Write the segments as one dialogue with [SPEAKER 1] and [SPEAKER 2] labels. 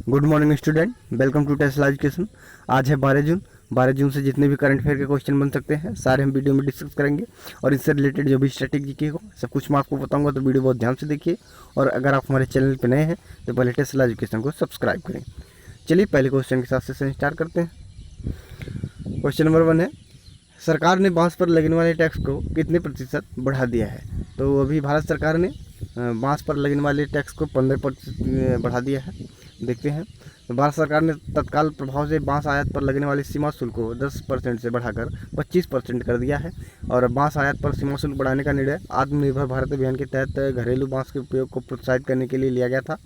[SPEAKER 1] Good morning student, welcome to Tesla education. आज है 12 जून। 12 जून से जितने भी करंट अफेयर के क्वेश्चन बन सकते हैं सारे हम वीडियो में डिस्कस करेंगे और इससे रिलेटेड जो भी स्ट्रेटेजी की हो सब कुछ मैं आपको बताऊंगा, तो वीडियो बहुत ध्यान से देखिए। और अगर आप हमारे चैनल पर नए हैं तो पहले टेस्ला एजुकेशन को सब्सक्राइब करें। चलिए पहले क्वेश्चन के साथ सेशन स्टार्ट करते हैं। क्वेश्चन नंबर 1 है, सरकार ने बांस पर लगने वाले टैक्स को कितने प्रतिशत बढ़ा दिया है? तो अभी भारत सरकार ने बांस पर लगने वाले टैक्स को 15% बढ़ा दिया है। देखते हैं। तो भारत सरकार ने तत्काल प्रभाव से बांस आयात पर लगने वाले सीमा शुल्क को 10% से बढ़ाकर 25% कर दिया है। और बांस आयात पर सीमा शुल्क बढ़ाने का निर्णय आत्मनिर्भर भारत अभियान के तहत घरेलू बांस के उपयोग को प्रोत्साहित करने के लिए लिया गया था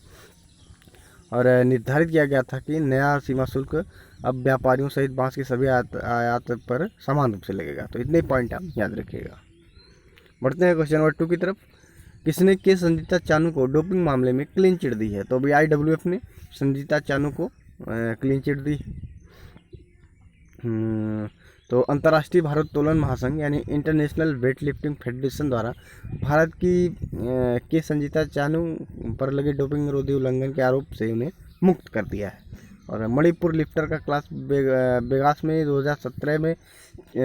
[SPEAKER 1] और निर्धारित किया गया था कि नया सीमा शुल्क अब व्यापारियों सहित बांस के सभी आयात पर समान रूप से लगेगा। तो इतने पॉइंट आप याद रखिएगा। बढ़ते हैं क्वेश्चन नंबर 2 की तरफ। किसने के संजीता चानू को डोपिंग मामले में क्लीन चिट दी है? तो अभी IWF ने संजीता चानू को क्लीन चिट दी। तो अंतर्राष्ट्रीय भारोत्तोलन महासंघ यानी इंटरनेशनल वेट लिफ्टिंग फेडरेशन द्वारा भारत की के संजीता चानू पर लगे डोपिंग विरोधी उल्लंघन के आरोप से उन्हें मुक्त कर दिया है। और मणिपुर लिफ्टर का क्लास बेगास में 2017 में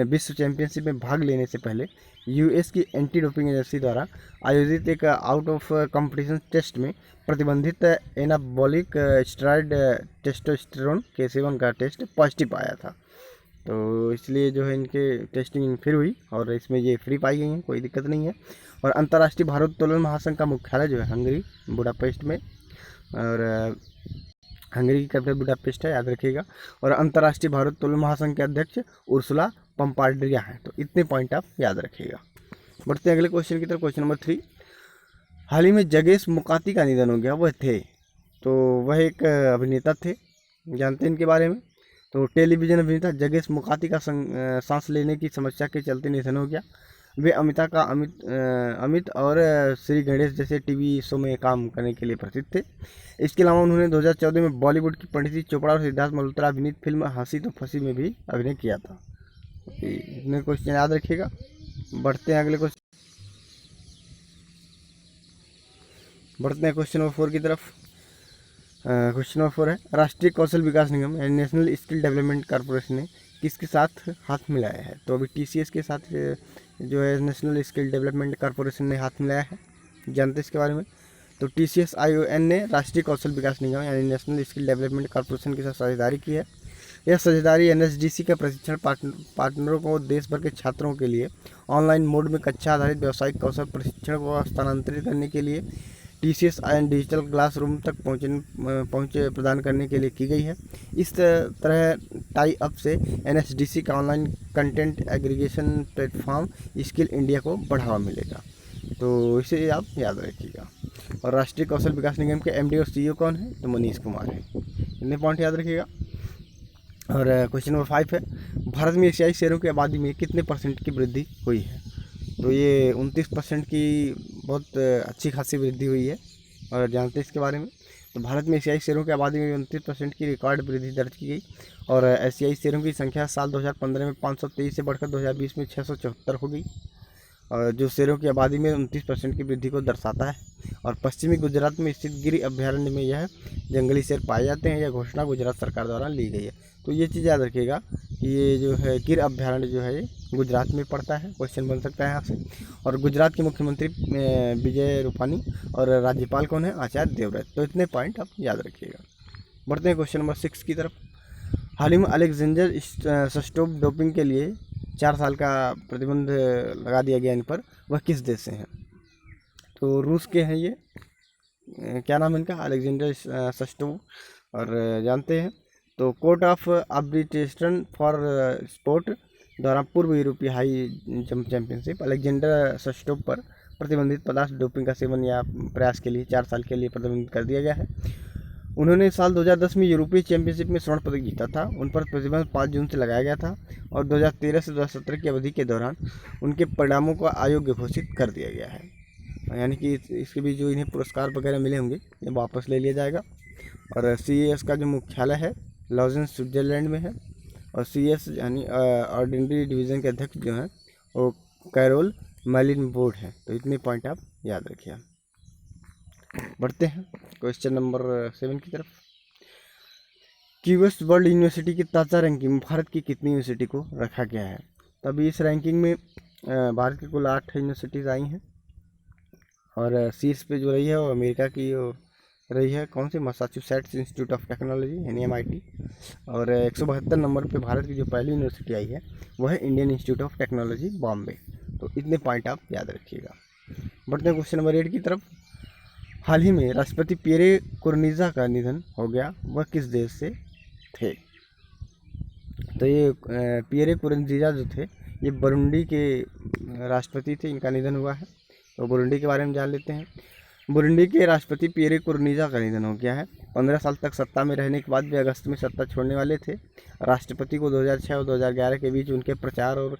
[SPEAKER 1] विश्व चैंपियनशिप में भाग लेने से पहले US की एंटी डोपिंग एजेंसी द्वारा आयोजित एक आउट ऑफ कंपटीशन टेस्ट में प्रतिबंधित एनाबॉलिक स्टेरॉयड टेस्टोस्टेरोन के सेवन का टेस्ट पॉजिटिव आया था। तो इसलिए जो है इनके टेस्टिंग फिर हुई और इसमें ये फ्री पाई गई हैं, कोई दिक्कत नहीं है। और अंतर्राष्ट्रीय भारोत्तोलन महासंघ का मुख्यालय जो है हंगरी बुडापेस्ट में, और हंगरी की कैपिटल बुडापेस्ट है, याद रखिएगा। और अंतर्राष्ट्रीय भारोत्तोलन महासंघ के अध्यक्ष उर्सुला पंपार्डिया हैं। तो इतने पॉइंट आप याद रखिएगा। बढ़ते हैं अगले क्वेश्चन की तरफ। क्वेश्चन नंबर 3, हाल ही में जगेश मुकाती का निधन हो गया, वह थे? तो वह एक अभिनेता थे, जानते हैं इनके बारे में। तो टेलीविजन अभिनेता जगेश मुकाती का सांस लेने की समस्या के चलते निधन हो गया। वे अमित और श्री गणेश जैसे टीवी शो में काम करने के लिए प्रसिद्ध थे। इसके अलावा उन्होंने 2014 में बॉलीवुड की परिणीति चोपड़ा और सिद्धार्थ मल्होत्रा अभिनीत फिल्म हंसी तो फंसी में भी अभिनय किया था। इतने क्वेश्चन याद रखिएगा। बढ़ते हैं अगले क्वेश्चन। बढ़ते हैं क्वेश्चन नंबर 4 की तरफ। क्वेश्चन नंबर 4 है, राष्ट्रीय कौशल विकास निगम यानी नेशनल स्किल डेवलपमेंट कॉरपोरेशन ने किसके साथ हाथ मिलाया है? तो अभी TCS के साथ जो है नेशनल स्किल डेवलपमेंट कॉरपोरेशन ने हाथ मिलाया है, जानते हैं इसके बारे में। तो TCS ION ने राष्ट्रीय कौशल विकास निगम यानी नेशनल स्किल डेवलपमेंट कॉरपोरेशन के साथ साझेदारी की है। यह साझेदारी NSDC का प्रशिक्षण पार्टनरों को देश भर के छात्रों के लिए ऑनलाइन मोड में कक्षा आधारित व्यावसायिक कौशल प्रशिक्षण को स्थानांतरित करने के लिए TCS ION डिजिटल क्लासरूम तक पहुँचे प्रदान करने के लिए की गई है। इस तरह टाई अप से NSDC का online content aggregation platform skill India को बढ़ावा मिलेगा। तो इसे आप याद रखिएगा। और राष्ट्रीय कौशल विकास निगम के MD और CEO कौन है? तो मनीष कुमार है। इतने पॉइंट याद रखिएगा। और क्वेश्चन नंबर 5 है, भारत में एशियाई शेरों की आबादी में कितने % की वृद्धि हुई है? तो ये 29% की बहुत अच्छी खासी वृद्धि हुई है और जानते हैं इसके बारे में। तो भारत में एशियाई शेरों की आबादी में 29% की रिकॉर्ड वृद्धि दर्ज की गई और एशियाई शेरों की संख्या साल 2015 में 523 से बढ़कर 2020 में 674 हो गई, और जो शेरों की आबादी में 29% की वृद्धि को दर्शाता है। और पश्चिमी गुजरात में स्थित गिर अभ्यारण्य में यह जंगली शेर पाए जाते हैं। यह घोषणा गुजरात सरकार द्वारा ली गई है। तो ये चीज़ याद रखिएगा कि ये जो है गिर अभ्यारण्य जो है ये गुजरात में पड़ता है, क्वेश्चन बन सकता है यहाँ से। और गुजरात के मुख्यमंत्री विजय रूपानी और राज्यपाल कौन है? आचार्य देवव्रत। तो इतने पॉइंट आप याद रखिएगा। बढ़ते हैं क्वेश्चन नंबर 6 की तरफ। हाल ही में अलेक्जेंडर सस्टोव डोपिंग के लिए 4 साल का प्रतिबंध लगा दिया गया इन पर, वह किस देश से हैं? तो रूस के हैं ये। क्या नाम है इनका? अलेक्जेंडर सस्टोव। और जानते हैं तो court of arbitration for sport द्वारा पूर्व यूरोपीय हाई जंप चैंपियनशिप अलेक्जेंडर सस्टोव पर प्रतिबंधित पदार्थ डोपिंग का सेवन या प्रयास के लिए 4 साल के लिए प्रतिबंधित कर दिया गया है। उन्होंने साल 2010 में यूरोपीय चैंपियनशिप में स्वर्ण पदक जीता था। उन पर प्रतिबंध 5 जून से लगाया गया था और 2013 से 2017 की अवधि के दौरान उनके परिणामों को अयोग्य घोषित कर दिया गया है। यानी कि इसके भी जो इन्हें पुरस्कार वगैरह मिले होंगे ये वापस ले लिया जाएगा। और CAS का जो मुख्यालय है लॉजेन स्विट्जरलैंड में है। और CS यानी ऑर्डिनरी डिवीज़न के अध्यक्ष जो हैं वो कैरोल मैलिन बोर्ड है। तो इतने पॉइंट आप याद रखिए। बढ़ते हैं क्वेश्चन नंबर 7 की तरफ। क्यूएस वर्ल्ड यूनिवर्सिटी की ताज़ा रैंकिंग में भारत की कितनी यूनिवर्सिटी को रखा गया है। तो अभी इस रैंकिंग में भारत की कुल 8 यूनिवर्सिटीज़ आई हैं और शीर्ष पे जो रही है वो अमेरिका की रही है, कौन सी, मैसाचुसेट्स इंस्टीट्यूट ऑफ टेक्नोलॉजी यानी MIT। और 172 नंबर पे भारत की जो पहली यूनिवर्सिटी आई है वह है Indian institute of technology Bombay. तो इतने पॉइंट आप याद रखिएगा। बढ़ते हैं क्वेश्चन नंबर 8 की तरफ। हाल ही में राष्ट्रपति पियरे कुरनीजा का निधन हो गया, वह किस देश से थे। तो ये पियरे कुरनीजा जो थे ये बुरुंडी के राष्ट्रपति थे, इनका निधन हुआ है। तो बुरुंडी के बारे में जान लेते हैं। बुरुंडी के राष्ट्रपति पियरे कुरनीजा का निधन हो गया है। 15 साल तक सत्ता में रहने के बाद वे अगस्त में सत्ता छोड़ने वाले थे। राष्ट्रपति को 2006 और 2011 के बीच उनके प्रचार और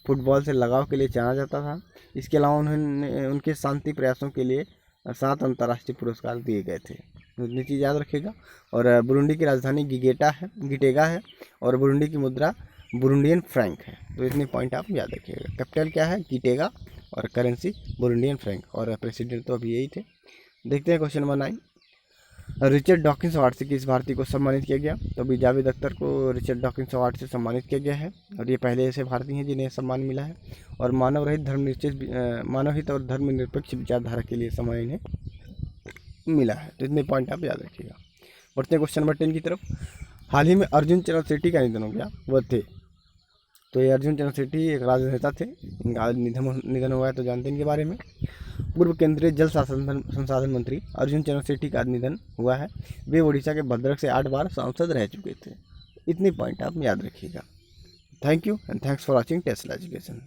[SPEAKER 1] फुटबॉल से लगाव के लिए जाना जाता था। इसके अलावा उन्होंने उनके शांति प्रयासों के लिए 7 अंतर्राष्ट्रीय पुरस्कार दिए गए थे। इतनी चीज़ याद रखिएगा। और बुरुंडी की राजधानी गिटेगा है और बुरुंडी की मुद्रा बुरुंडियन फ्रैंक है। तो इतने पॉइंट आप याद रखिएगा। कैपिटल क्या है, गिटेगा, और करेंसी बुरुंडियन फ्रैंक, और प्रेसिडेंट तो अभी यही थे। देखते हैं question number 9। Richard Dawkins award से किस भारतीय को सम्मानित किया गया। तो अभी जावेद अख्तर को रिचर्ड डॉकिंस अवार्ड से सम्मानित किया गया है और ये पहले ऐसे भारतीय हैं जिन्हें सम्मान मिला है। और मानवहित और धर्मनिरपेक्ष विचारधारा के लिए सम्मान इन्हें मिला है। तो इतने पॉइंट आप याद रखिएगा। बढ़ते हैं क्वेश्चन नंबर 10 की तरफ। हाल ही में अर्जुन चरण सेठी का निधन हो गया, वह थे। तो ये अर्जुन चरण सेठी एक राजनेता थे, इनका निधन हुआ है तो जानते हैं इनके बारे में। पूर्व केंद्रीय जल संसाधन मंत्री अर्जुन चरण सेठी का निधन हुआ है। वे उड़ीसा के भद्रक से 8 बार सांसद रह चुके थे। इतने पॉइंट आप याद रखिएगा। Thank you and thanks for watching Tesla education.